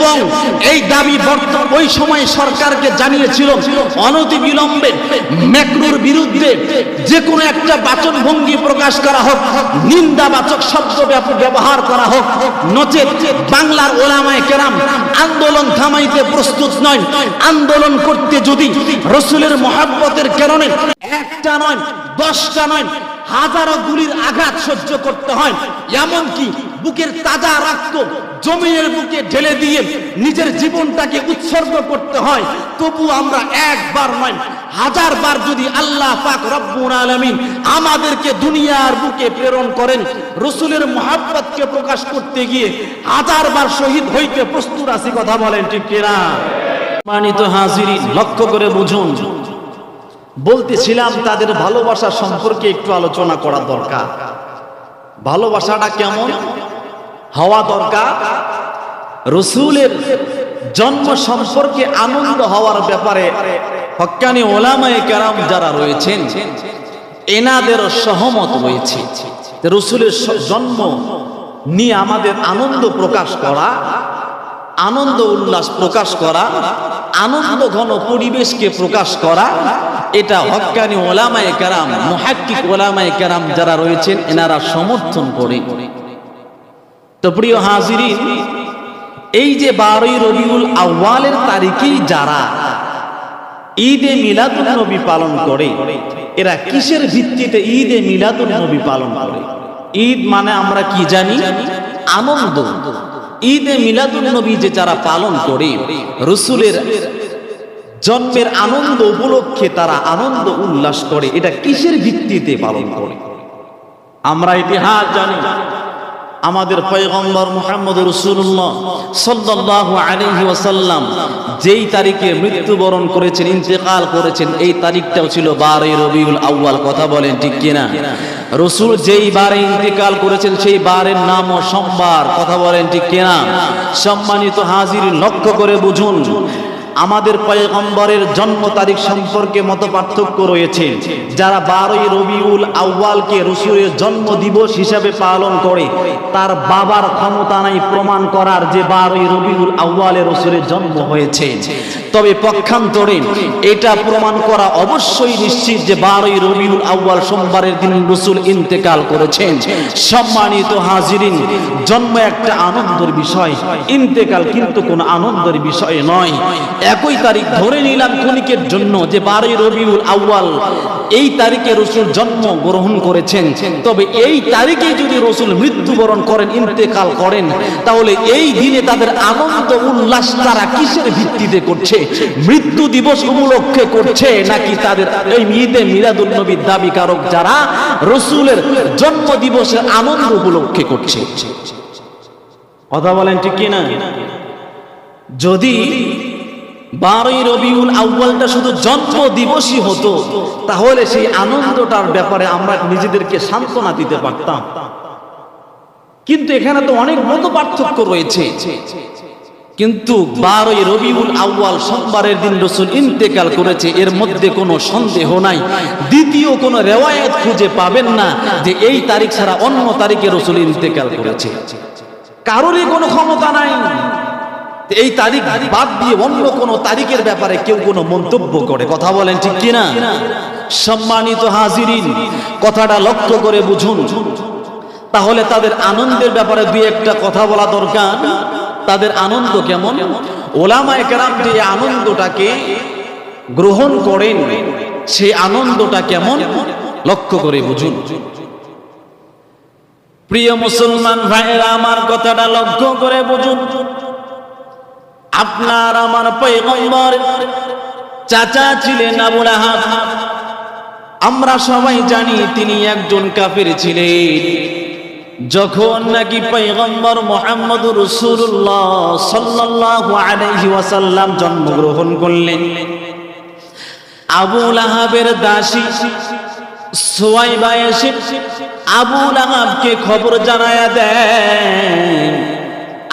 এবং এই দাবি ওই সময় সরকারকে জানিয়েছিল অনতিবিলম্বে ম্যাক্রোর বিরুদ্ধে যে কোনো একটা বাচনভঙ্গি প্রকাশ করা হোক, নিন্দাবাচক শব্দ ব্যবহার করা হোক, নচেত বাংলার ওলামায়ে কেরাম আন্দোলন থামাইতে প্রস্তুত নয়। আন্দোলন করতে যদি রাসূলের মহব্বতের কারণে একটা নয়, 10টা নয়, হাজারো গুলির আঘাত সহ্য করতে হয়, এমনকি বুকের তাজা রক্ত জমিনের বুকে ঢেলে দিয়ে নিজের জীবনটাকে উৎসর্গ করতে হয়, তবু আমরা একবার নয়, হাজারবার যদি আল্লাহ পাক রব্বুল আলামিন আমাদেরকে দুনিয়ার বুকে প্রেরণ করেন, রাসূলের মহব্বতকে প্রকাশ করতে গিয়ে হাজারবার শহীদ হইতে প্রস্তুত আছি। কথা বলেন ঠিক কিনা? সম্মানিত হাজিরিন, লক্ষ্য করে বুঝুন, বলতেছিলাম তাদের ভালোবাসা সম্পর্কে একটু আলোচনা করা দরকার। ভালোবাসাটা কেমন হওয়া দরকার? রাসূলের জন্ম সম্পর্কে আনন্দ হওয়ার ব্যাপারে হক্কানি ওলামায়ে কেরাম যারা রয়েছেন এনাদের সহমত রয়েছে। রাসূলের জন্ম নিয়ে আমাদের আনন্দ প্রকাশ করা, আনন্দ উল্লাস প্রকাশ করা, আনন্দ ঘন পরিবেশকে প্রকাশ করা, এটা হক্কানি ওলামায়ে কেরাম, মুহাক্কিক ওলামায়ে কেরাম যারা রয়েছেন এনারা সমর্থন করে। তো প্রিয় হাজিরিন, এই যে 12ই রবিউল আউয়ালের তারিখেই যারা ঈদে মিলাদুন নবী পালন করে, এরা কিসের ভিত্তিতে ঈদে মিলাদুন নবী পালন করে? ঈদ মানে আমরা কি জানি? আনন্দ। ঈদে মিলাদুন নবী যে যারা পালন করে, রাসূলের জন্মের আনন্দ উপলক্ষে তারা আনন্দ উল্লাস করে, এটা কিসের ভিত্তিতে পালন করে? আমরা ইতিহাস জানি, আমাদের পয়গম্বর মুহাম্মদ রাসূলুল্লাহ সাল্লাল্লাহু আলাইহি ওয়াসাল্লাম যেই তারিখে মৃত্যুবরণ করেছেন, ইন্তেকাল করেছেন, এই তারিখটাও ছিল 12ই রবিউল আউয়াল। কথা বলেন ঠিক কিনা? রাসূল যেই বারে ইন্তেকাল করেছেন সেই বারের নামও সোমবার। কথা বলেন ঠিক কিনা? সম্মানিত হাজিরিন, লক্ষ্য করে বুঝুন, আমাদের পয়গম্বরের জন্ম তারিখ সম্পর্কে মত পার্থক্য রয়েছে। যারা 12ই রবিউল আউয়ালকে রাসূলের জন্ম দিবস হিসাবে পালন করে, তার বাবার ক্ষমতা নাই প্রমাণ করার যে 12ই রবিউল আউয়ালে রাসূলের জন্ম হয়েছে। তবে পক্ষান্তরে এটা প্রমাণ করা অবশ্যই নিশ্চিত যে 12ই রবিউল আউয়াল সোমবারের দিন রাসূল ইন্তেকাল করেছেন। সম্মানিত হাজিরিন, জন্ম একটা আনন্দের বিষয়, ইন্তেকাল কিন্তু কোনো আনন্দের বিষয় নয়। একই তারিখ ধরে নিলাম ক্ষণিকের জন্য যে 12ই রবিউল আউয়াল, এই তারিখে রাসূল জন্ম গ্রহণ করেছেন। তবে এই তারিখে যদি রাসূল মৃত্যুবরণ করেন, ইন্তেকাল করেন, তাহলে এই দিনে তাদের আনন্দ উল্লাস তারা কিসের ভিত্তিতে করছে? মৃত্যু দিবস উপলক্ষে করছে, নাকি তাদের এই ঈদে মিলাদুন নবীর দাবিকারক যারা রাসূলের জন্ম দিবসের আনন্দ উপলক্ষে করছে? কথা বলেন ঠিক কিনা? যদি 12ই রবিউল আউয়ালটা শুধু জন্ম দিবসই হতো, তাহলে সেই আনন্দটার ব্যাপারে আমরা নিজেদেরকে সান্ত্বনা দিতে পারতাম। কিন্তু এখানে তো অনেক মত পার্থক্য রয়েছে। কিন্তু 12ই রবিউল আউয়াল সোমবারের দিন রাসূল ইন্তেকাল করেছে, এর মধ্যে কোনো সন্দেহ নাই। দ্বিতীয় কোনো রিওয়ায়াত খুঁজে পাবেন না যে এই তারিখ ছাড়া অন্য তারিখে রাসূল ইন্তেকাল করেছে। কারোরই কোনো ক্ষমতা নাই এই তারিখ বাদ দিয়ে অন্য কোনো তারিখের ব্যাপারে কেউ কোনো মন্তব্য করে। কথা বলেন ঠিক কিনা? সম্মানিত হাজিরিন, কথাটা লক্ষ্য করে বুঝুন। তাহলে তাদের আনন্দের ব্যাপারে দুই একটা কথা বলা দরকার। তাদের আনন্দ কেমন? ওলামায়ে কেরাম যে আনন্দটাকে গ্রহণ করেন, সেই আনন্দটা কেমন লক্ষ্য করে বুঝুন। প্রিয় মুসলমান ভাইরা, আমার কথাটা লক্ষ্য করে বুঝুন। আপনার আমার পয়গম্বর চাচা ছিলেন আবু লাহাব। আমরা সবাই জানি তিনি একজন কাফের ছিলেন। যখন নাকি পয়গম্বর মুহাম্মদুর রাসূলুল্লাহ সাল্লাল্লাহু আলাইহি ওয়াসাল্লাম জন্মগ্রহণ করলেন, আবু লাহাবের দাসী সুয়াইবা এসে আবু লাহাবকে খবর জানায়া দেন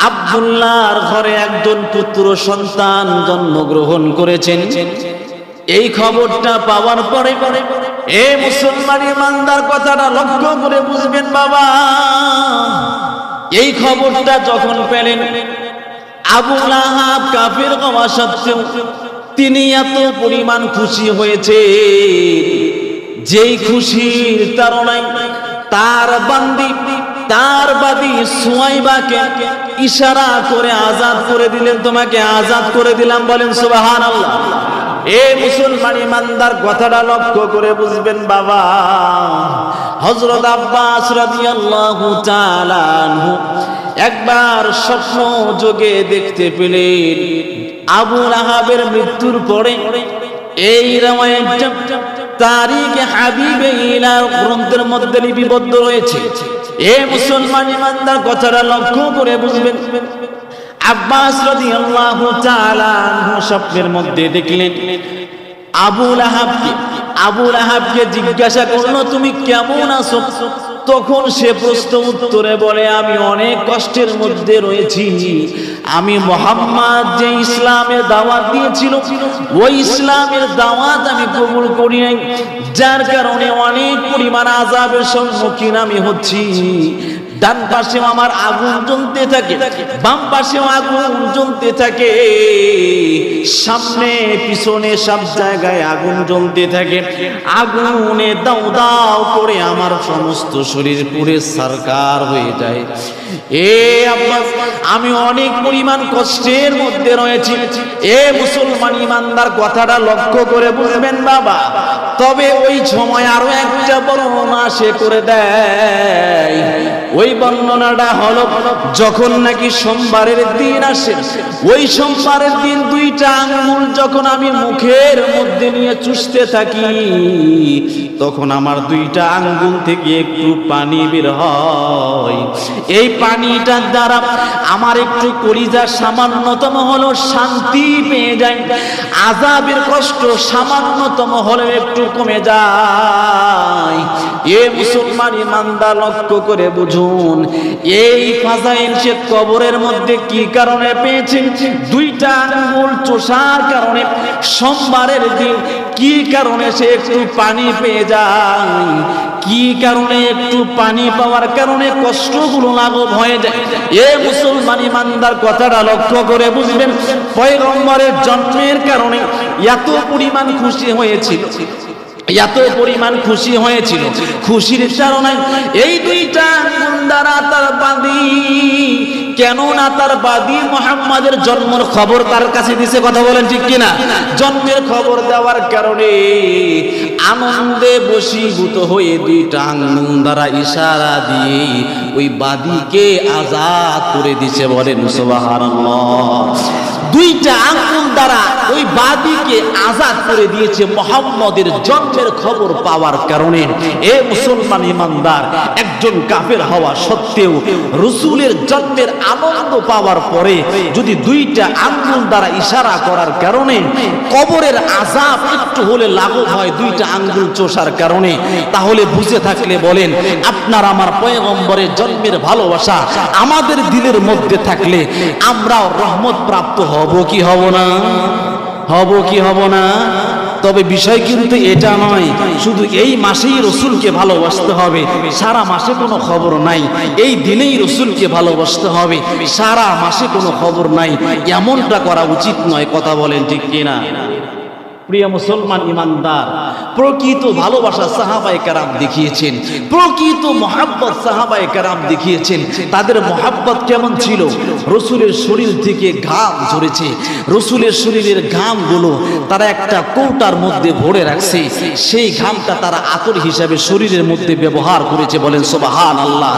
আব্দুল্লাহর ঘরে একজন পুত্র সন্তান জন্মগ্রহণ করেছেন। এই খবরটা পাওয়ার পরে এ মুসলমান ইমানদার কথাটা লক্ষ্য করে বুঝবেন বাবা। এই খবরটা যখন পেলেন আবু লাহাব কাফের হওয়া সত্ত্বেও তিনি এত পরিমাণ খুশি হয়েছে, যেই খুশির কারণে তার বাদী সুয়াইবাকে ইশারা করে আজাদ করে দিলেন। তোমাকে আজাদ করে দিলাম, বলেন সুবহানাল্লাহ। এই মুসলমান ইমানদার কথাটা লক্ষ্য করে বুঝবেন বাবা। হযরত আব্বাস রাদিয়াল্লাহু তাআলা আনহু একবার স্বপ্ন যোগে দেখতে পেলেন আবু লাহাবের মৃত্যুর পরে এই রাওয়ায়াত তারিখে হাবিবে ইলাহ গ্রন্থের মধ্যে লিপিবদ্ধ রয়েছে। এ মুসলমান ইমানদার কথাটা লক্ষ্য করে বুঝবেন। আব্বাস রাদিয়াল্লাহু তাআলা আনহু স্বপ্নের মধ্যে দেখলেন আবু লাহাবকে জিজ্ঞাসা করলো, তুমি কেমন আছো? তখন সে প্রশ্ন উত্তরে বলে, আমি অনেক কষ্টের মধ্যে রয়েছি। আমি মুহাম্মদ যে ইসলামের দাওয়াত দিয়েছিল ওই ইসলামের দাওয়াত আমি কবুল করি নাই, যার কারণে অনেক পরিমাণ আযাবের সম্মুখীন আমি হচ্ছি। ডান পাশেও আমার আগুন জ্বলতে থাকে, বাম পাশেও আগুন জ্বলতে থাকে, সামনে পিছনে সব জায়গায় আগুন জ্বলতে থাকে। আগুনে দাউ দাউ করে আমার সমস্ত শরীর পুড়ে ছারখার হয়ে যায়। এ আব্বাস, আমি অনেক পরিমাণ কষ্টের মধ্যে রয়েছি। এ মুসলমান ইমানদার কথাটা লক্ষ্য করে বুঝবেন বাবা। তবে ওই সময় আরো একটা বর্ণনা সে করে দেয়। ওই বর্ণনাটা হলো, যখন নাকি সোমবারের দিন আসে, ওই সোমবারের দিন দুইটা আঙ্গুল যখন আমি মুখের মধ্যে নিয়ে চুষতে থাকি, তখন আমার দুইটা আঙ্গুল থেকে একটু পানি বের হয়। এই পানিটার দ্বারা আমার একটু কলিজা সামান্যতম হলো শান্তি পেয়ে যায়, আযাবের কষ্ট সামান্যতম হলে একটু কমে যায়। এ মুসলমান ইমানদার লক্ষ্য করে বুঝুন, এই ফাজাইল সে কবরের মধ্যে কি কারণে পেয়েছে? দুইটা আঙ্গুল চোষার কারণে। সোমবারের দিন কি কারণে সে একটু পানি পেয়ে যায়, কি কারণে একটু পানি পাওয়ার কারণে কষ্টগুলো লাঘব হয়ে যায়। এ মুসলমান ইমানদার কথাটা লক্ষ্য করে বুঝবেন। পয়গম্বরের জন্মের কারণে এত পরিমাণ খুশি হয়েছিল, এত পরিমাণ খুশি হয়েছিল। খুশির কারণে এই দুইটা আঙ্গুল দ্বারা তার বাদী, কেননা তার বাদী মুহাম্মাদের জন্মের খবর তার কাছে দিছে। কথা বলেন ঠিক কিনা? জন্মের খবর দেওয়ার কারণে আনন্দে বশীভূত হয়ে দুইটা আঙ্গুল দ্বারা ইশারা দিয়ে ওই বাদীকে আজাদ করে দিছে। বলেন সুবহানাল্লাহ। দুইটা আঙ্গুল দ্বারা ওই বাদীকে আজাদ করে দিয়েছে মুহাম্মাদের জন্মের খবর পাওয়ার কারণে। এ মুসলমান ইমানদার, একজন কাফের হওয়া সত্ত্বেও রাসূলের জন্মের আনন্দ পাওয়ার পরে যদি দুইটা আঙ্গুল দ্বারা ইশারা করার কারণে কবরের আযাব একটু হলে লাঘব হয় দুইটা আঙ্গুল চোষার কারণে, তাহলে বুঝে থাকলে বলেন, আপনার আমার পয়গম্বরের জন্মের ভালোবাসা আমাদের দিলের মধ্যে থাকলে আমরাও রহমত প্রাপ্ত হব কি হব না? হব কি হব না? তবে বিষয় কিন্তু এটা নয় শুধু এই মাসেই রাসূলকে ভালোবাসতে হবে, সারা মাসে কোনো খবর নাই। এই দিনেই রাসূলকে ভালোবাসতে হবে, সারা মাসে কোনো খবর নাই। এমনটা করা উচিত নয়। কথা বলেন ঠিক কিনা? প্রিয় মুসলমান ইমানদার, প্রকৃত ভালোবাসা সাহাবায়ে কেরাম দেখিয়েছেন, প্রকৃত মহব্বত সাহাবায়ে কেরাম দেখিয়েছেন। তাদের মহব্বত কেমন ছিল? রাসূলের শরীর থেকে ঘাম ঝরেছে, রাসূলের শরীরের ঘামগুলো তারা একটা কৌটার মধ্যে ভরে রাখছে, সেই ঘামটা তারা আতর হিসাবে শরীরের মধ্যে ব্যবহার করেছে। বলেন সুবহানাল্লাহ।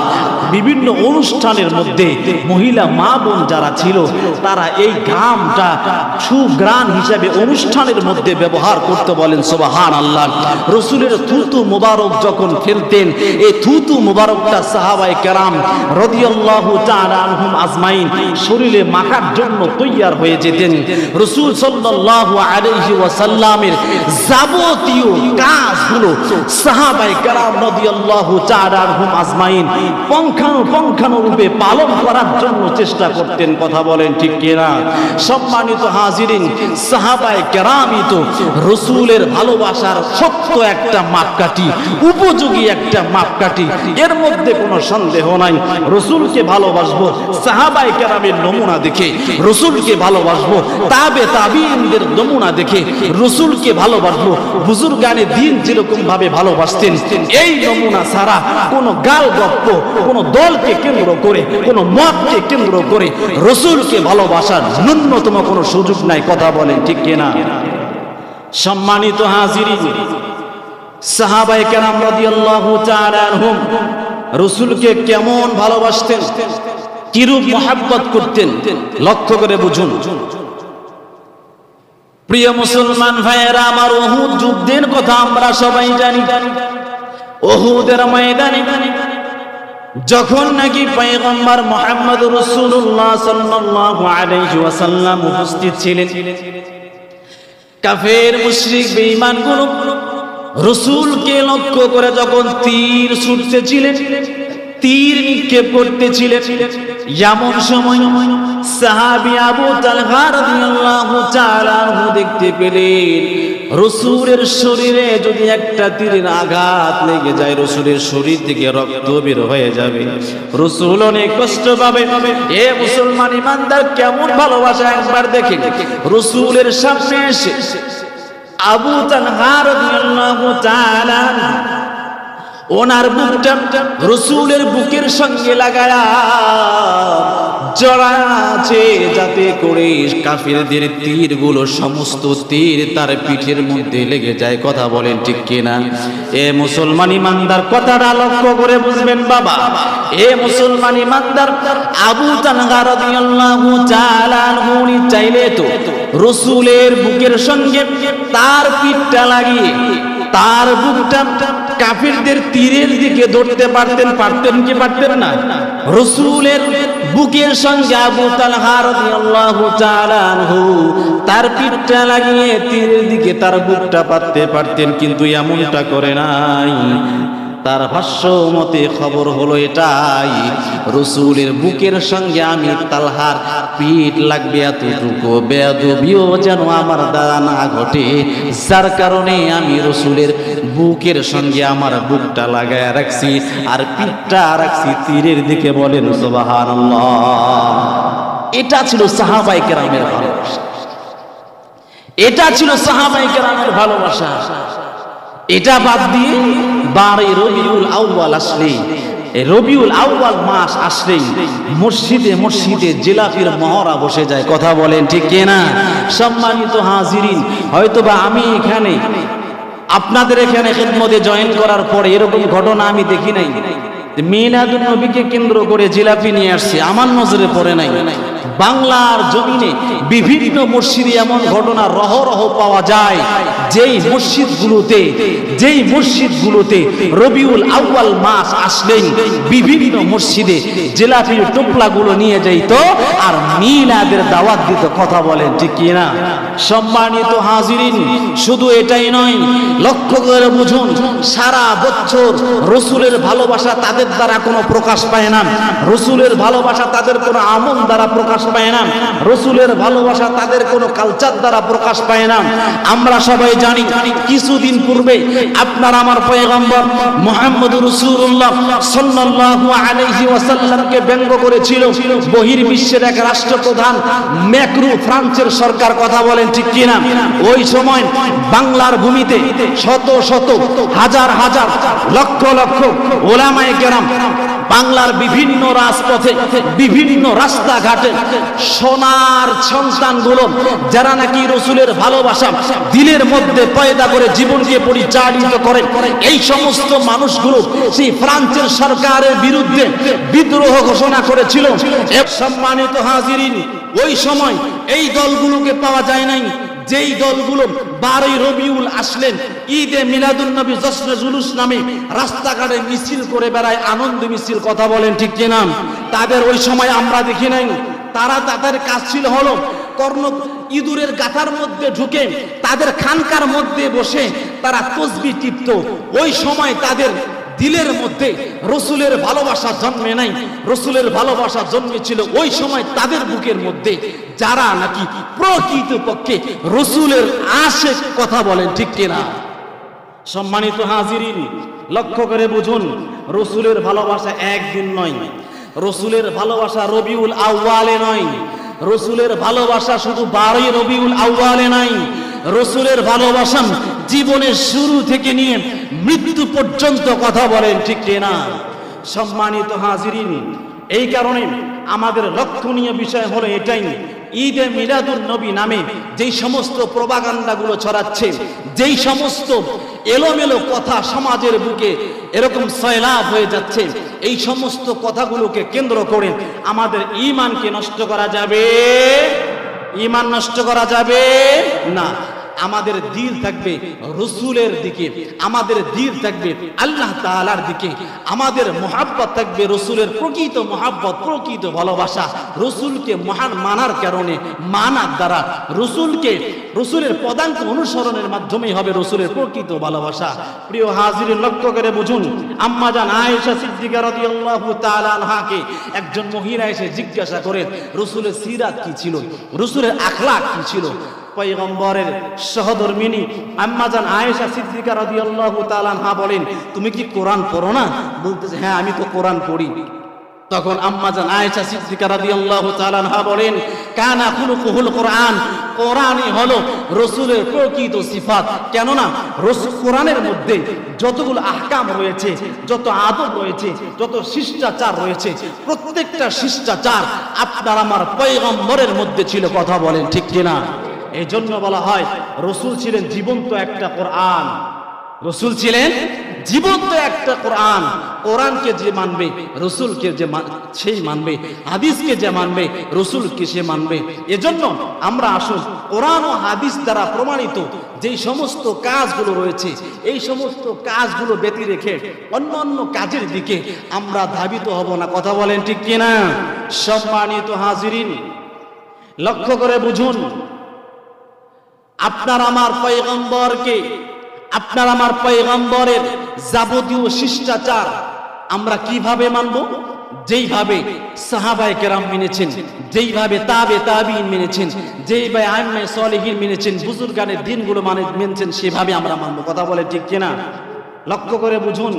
বিভিন্ন অনুষ্ঠানের মধ্যে মহিলা মা বোন যারা ছিল তারা এই ঘামটা সুঘ্রাণ হিসাবে অনুষ্ঠানের মধ্যে ব্যবহার করতে। বলেন সুবহানাল্লাহ। রাসূলের থুতু মুবারক যখন ফেলতেন, এই থুতু মুবারকটা সাহাবায়ে কেরাম রাদিয়াল্লাহু তাআলা আনহুম আজমাইন শরীরে মাখার জন্য তৈয়ার হয়ে যেতেন। রাসূল সাল্লাল্লাহু আলাইহি ওয়াসাল্লামের যাবতীয় কাজগুলো সাহাবায়ে কেরাম রাদিয়াল্লাহু তাআলা আনহুম আজমাইন পুঙ্খানুপুঙ্খানুরূপে পালন করার জন্য চেষ্টা করতেন। কথা বলেন ঠিক কিনা? সম্মানিত হাজিরিন, সাহাবায়ে কেরামই তো রসুলের ভালোবাসার সত্য একটা মাপকাঠি, উপযোগী একটা মাপকাঠি, এর মধ্যে কোনো সন্দেহ নাই। রসুলকে ভালোবাসবো সাহাবায়ে কেরামের নমুনা দেখে, রসুলকে ভালোবাসবো তাবে তাবিঈনদের নমুনা দেখে, রসুলকে ভালোবাসবো বুজুর্গানে দ্বীন যেরকম ভাবে ভালোবাসতেন, এই নমুনা ছাড়া কোন গাল গপ্প, কোন দলকে কেন্দ্র করে, কোন মতকে কেন্দ্র করে রসুলকে ভালোবাসার ন্যূনতম কোনো সুযোগ নাই। কথা বলেন ঠিক কিনা? সম্মানিত হাজিরিন, সাহাবায়ে কেরাম রাদিয়াল্লাহু তাআলা আনহুম রসুলকে কেমন ভালোবাসতেন, কিরূপ মহব্বত করতেন, লক্ষ্য করে বুঝুন। প্রিয় মুসলমান ভাইয়েরা আমার, উহুদ যুদ্ধের কথা আমরা সবাই জানি। উহুদের ময়দানে যখন নাকি পয়গম্বর মুহাম্মদ রাসূলুল্লাহ সাল্লাল্লাহু আলাইহি ওয়াসাল্লাম উপস্থিত ছিলেন, কাফের মুশরিক বেঈমানগুলো রাসূলকে লক্ষ্য করে যখন তীর ছুঁড়তেছিলেন, তীর নিক্ষেপ করতেছিলেন, এমন সময় সাহাবী আবু তালহা রাদিয়াল্লাহু তাআলা আনহু দেখতে পেলেন রাসূলের শরীরে যদি একটা তীরের আঘাত লেগে যায়, রাসূলের শরীর থেকে রক্ত বের হয়ে যাবে, রাসূল অনেক কষ্ট পাবে। এ মুসলমান ইমানদার, কেমন ভালোবাসা একবার দেখেন। রাসূলের সামনে এসে আবু তালহা রাদিয়াল্লাহু তাআলা ওনার বুকটা রাসূলের বুকের সঙ্গে লাগায়া জড়া আছে, যাতে করে কাফিরদের তীরগুলো, সমস্ত তীর তার পিঠের মধ্যে লেগে যায়। কথা বলেন ঠিক কিনা? এ মুসলমান ইমানদার, কথাটা লক্ষ্য করে বুঝবেন বাবা। এ মুসলমান ইমানদার, আবু তালহা রাদিয়াল্লাহু তাআলা আনহু চাইলে তো রাসূলের বুকের সঙ্গে তার পিঠটা লাগিয়ে তার বুকটা কাফিরদের তীরের দিকে ধরতে পারতেন, পারতেন কি পারতেন না? রাসূলের বুকের সঙ্গে আবু তালহা রাদিয়াল্লাহু তাআলা আনহু তার পিঠটা লাগিয়ে তীরের দিকে তার বুকটা পাততে পারতেন, কিন্তু এমনটা করে নাই। তার ভাষ্য মতে খবর হলো এটাই, রাসূলের বুকের সঙ্গে আমি তালহার পিঠ লাগবে এতটুকু বেয়াদবিও যেন আমার দ্বারা না ঘটে, যার কারণে আমি রাসূলের বুকের সঙ্গে আমার বুকটা লাগায় রাখছি আর পিঠটা রাখছি তীরের দিকে। বলেন সুবহানাল্লাহ। এটা ছিল সাহাবায়ে কেরামের ভালোবাসা, এটা ছিল সাহাবায়ে কেরামের ভালোবাসা। এটা বাদ দিয়ে 12 রবিউল আউয়াল আসলে, রবিউল আউয়াল মাস আসলেই মসজিদে মসজিদে জিলাপির মহড়া বসে যায়। কথা বলেন ঠিক কিনা? সম্মানিত হাজিরিন, হয়তোবা আমি এখানে আপনাদের এখানে খিদমতে জয়েন করার পরে এরকম ঘটনা আমি দেখি নাই। মিলাদুন নবীকে কেন্দ্র করে জিলাপি নিয়ে আসছে, আমার নজরে পড়ে নাই। বাংলার জমিনে বিভিন্ন মসজিদে এমন ঘটনা রহরহ পাওয়া যায়, যেই মসজিদগুলোতে রবিউল আউয়াল মাস আসলেই বিভিন্ন মসজিদে জিলাপির টোপলাগুলো নিয়ে যাইত আর মিলাদের দাওয়াত দিত। কথা বলেন ঠিক কিনা? সম্মানিত হাজিরিন, শুধু এটাই নয়, লক্ষ্য করে বুঝুন, সারা বছর রাসূলের ভালোবাসা তাদের দ্বারা কোনো প্রকাশ পায় না, রাসূলের ভালোবাসা তাদের কোনো আমল দ্বারা প্রকাশ পায় না, রাসূলের ভালোবাসা তাদের কোনো কালচার দ্বারা প্রকাশ পায় না। আমরা সবাই জানি, কিছুদিন পূর্বে আপনার আমার পয়গম্বর মুহাম্মদুর রাসূলুল্লাহ সাল্লাল্লাহু আলাইহি ওয়াসাল্লামকে ব্যঙ্গ করেছিল বহির্বিশ্বের এক রাষ্ট্রপ্রধান ম্যাক্রো, ফ্রান্সের সরকার। কথা বলেন ঠিক কিনা? ওই সময় বাংলার ভূমিতে শত শত হাজার হাজার লক্ষ লক্ষ ওলামায়ে কেরাম বাংলার বিভিন্ন রাজপথে, বিভিন্ন রাস্তাঘাটে সোনার সন্তানগুলো যারা নাকি রাসূলের ভালোবাসা দিলের মধ্যে পয়দা করে জীবনকে পরিচালিত করে, এই সমস্ত মানুষগুলো সেই ফ্রান্সের সরকারের বিরুদ্ধে বিদ্রোহ ঘোষণা করেছিল। সম্মানিত হাজিরিন, ওই সময় এই দলগুলোকে পাওয়া যায় নাই, যেই দলগুলো 12 রবিউল আসলেন ঈদে মিলাদুন নবী জশ্নে জুলুস নামে রাস্তাঘাটে মিছিল করে বেড়ায়, আনন্দ মিছিল। কথা বলেন ঠিক কিনা? তাদের ওই সময় আমরা দেখি নাই। তাদের কাজ ছিল হলো কর্ণ ইঁদুরের গাথার মধ্যে ঢুকে তাদের খানকার মধ্যে বসে তারা তসবিহ টিপত। ওই সময় তাদের দিলের মধ্যে রসুলের ভালোবাসা জন্মে নাই, রসুলের ভালোবাসা জন্মেছিল ওই সময় তাদের বুকের মধ্যে যারা নাকি প্রকৃতপক্ষে রসুলের আশেক, কথা বলেন ঠিক কিনা? সম্মানিত হাজিরিন, লক্ষ্য করে বুঝুন, রসুলের ভালোবাসা একদিন নয়, রসুলের ভালোবাসা রবিউল আউয়ালে নয়, রসুলের ভালোবাসা শুধু 12 রবিউল আউয়ালে নাই, রসুলের ভালোবাসা জীবনের শুরু থেকে নিয়ে মৃত্যু পর্যন্ত, কথা বলেন ঠিক কিনা? সম্মানিত হাজিরিন, এই কারণে আমাদের লক্ষণীয় বিষয় হলো এটাই, ঈদে মিলাদুন নবী নামে যেই সমস্ত প্রপাগান্ডাগুলো ছড়াচ্ছে, যেই সমস্ত এলোমেলো কথা সমাজের বুকে এরকম সয়লাভ হয়ে যাচ্ছে, এই সমস্ত কথাগুলোকে কেন্দ্র করে আমাদের ঈমানকে নষ্ট করা যাবে? ঈমান নষ্ট করা যাবে না। আমাদের দিল থাকবে রসুলের দিকে, আমাদের দিল থাকবে আল্লাহ তাআলার দিকে, আমাদের মহাব্বত থাকবে রসুলের প্রকৃত মহাব্বত, প্রকৃত ভালোবাসা, রসুলকে মহান মানার কারণে, মানার দ্বারা রসুলকে, রসুলের পদাঙ্ক অনুসরণের মাধ্যমেই হবে রসুলের প্রকৃত ভালোবাসা। প্রিয় হাজিরিন, লক্ষ্য করে বুঝুন, আম্মা জান আয়েশা সিদ্দিকা রাদিয়াল্লাহু তাআলা আনহাকে একজন মহিলা এসে জিজ্ঞাসা করেন রসুলের সিরাত কি ছিল, রসুলের আখলাক কি ছিল। পয়গম্বরের সহধর্মিনী আম্মা জান আয়েশা সিদ্দিকা রাদিয়াল্লাহু তাআলা আনহা বলেন, তুমি কি কোরআন পড়ো না? বলতেছে, হ্যাঁ আমি তো কোরআন পড়ি। তখন আম্মা জান আয়েশা সিদ্দিকা রাদিয়াল্লাহু তাআলা আনহা বলেন, কানা খুলুকুহুল কোরআন, কোরআনই হলো রসুলের প্রকৃত সিফাত। কেননা রসুল কোরআনের মধ্যে যতগুলো আহকাম রয়েছে, যত আদব রয়েছে, যত শিষ্টাচার রয়েছে, প্রত্যেকটা শিষ্টাচার আপনার আমার পয়গম্বরের মধ্যে ছিল, কথা বলেন ঠিক কিনা? এই জন্য বলা হয় রসুল ছিলেন জীবন্ত একটা কোরআন, রসুল ছিলেন জীবন্ত একটা কোরআন। কোরআনকে যে মানবে রসুলকে যে সেই মানবে, হাদিসকে যে মানবে রসুলকে সে মানবে। এজন্য আমরা আসুন কোরআন ও হাদিস দ্বারা প্রমাণিত যেই সমস্ত কাজগুলো রয়েছে, এই সমস্ত কাজগুলো ব্যতি রেখে অন্য অন্য কাজের দিকে আমরা ধাবিত হব না, কথা বলেন ঠিক কিনা? সম্মানিত হাজিরিন, লক্ষ্য করে বুঝুন, আপনার আমার পয়গম্বরকে, আপনার আমার পয়গম্বরের যাবতীয় শিষ্টাচার আমরা কিভাবে মানব? যেইভাবে সাহাবায়ে কেরাম মেনেছেন, যেইভাবে তাবিঈন মেনেছেন, যেইভাবে আইম্মায়ে সালেহীন মেনেছেন, বুজুর্গানের দিনগুলো মেনেছেন, সেভাবে আমরা মানব, কথা বলে ঠিক কিনা? লক্ষ্য করে বুঝুন,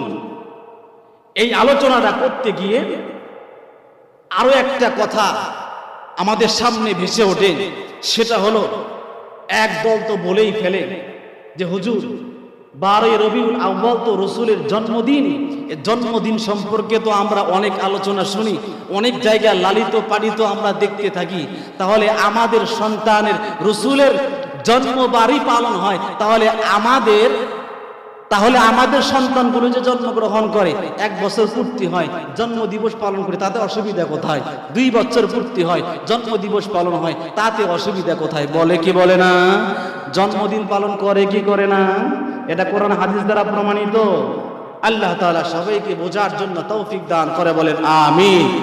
এই আলোচনাটা করতে গিয়ে আরো একটা কথা আমাদের সামনে ভেসে ওঠে, সেটা হলো একদল তো বলেই ফেলে যে হুজুর 12 রবিউল আউয়াল তো রসুলের জন্মদিন, জন্মদিন সম্পর্কে তো আমরা অনেক আলোচনা শুনি, অনেক জায়গায় লালিত পালিত আমরা দেখতে থাকি, তাহলে আমাদের সন্তানের রসুলের জন্মবারই পালন হয়, তাহলে আমাদের সন্তানগুলো যে জন্মগ্রহণ করে 1 বছর পূর্তি হয়, জন্ম দিবস পালন করে, তাতে অসুবিধা কোথায়? 2 বছর পূর্তি হয়, জন্ম দিবস পালন হয়, তাতে অসুবিধা কোথায়? বলে কি বলে না? জন্মদিন পালন করে কি করে না? এটা কোরআন হাদিস দ্বারা প্রমাণিত। আল্লাহ তাআলা সবাইকে বোঝার জন্য তৌফিক দান করে, বলেন আমিন।